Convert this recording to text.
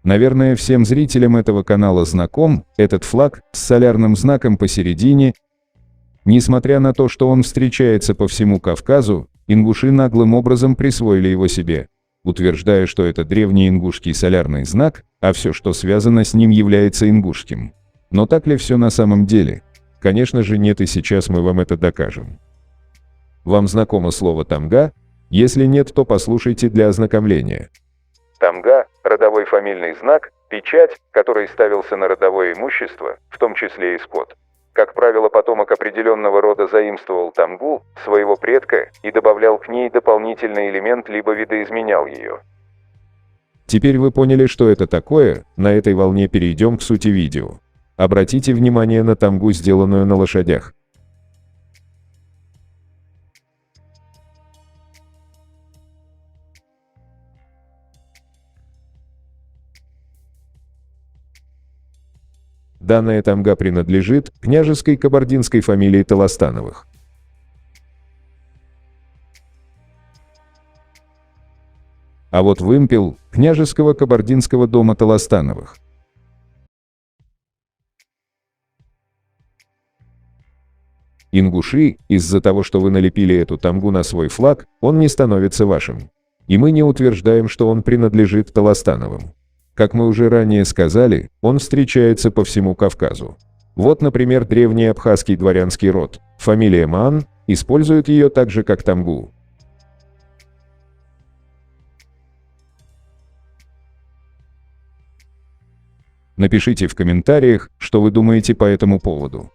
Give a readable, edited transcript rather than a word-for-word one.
Наверное, всем зрителям этого канала знаком этот флаг с солярным знаком посередине. Несмотря на то, что он встречается по всему Кавказу, ингуши наглым образом присвоили его себе, утверждая, что это древний ингушский солярный знак, а все, что связано с ним, является ингушским. Но так ли все на самом деле? Конечно же нет, и сейчас мы вам это докажем. Вам знакомо слово «тамга»? Если нет, то послушайте для ознакомления. Тамга – родовой фамильный знак, печать, который ставился на родовое имущество, в том числе и скот. Как правило, потомок определенного рода заимствовал тамгу, своего предка, и добавлял к ней дополнительный элемент, либо видоизменял ее. Теперь вы поняли, что это такое, на этой волне перейдем к сути видео. Обратите внимание на тамгу, сделанную на лошадях. Данная тамга принадлежит княжеской кабардинской фамилии Толостановых. А вот вымпел княжеского кабардинского дома Толостановых. Ингуши, из-за того, что вы налепили эту тамгу на свой флаг, он не становится вашим. И мы не утверждаем, что он принадлежит Толостановым. Как мы уже ранее сказали, он встречается по всему Кавказу. Вот, например, древний абхазский дворянский род, фамилия Маан, использует ее так же, как тамгу. Напишите в комментариях, что вы думаете по этому поводу.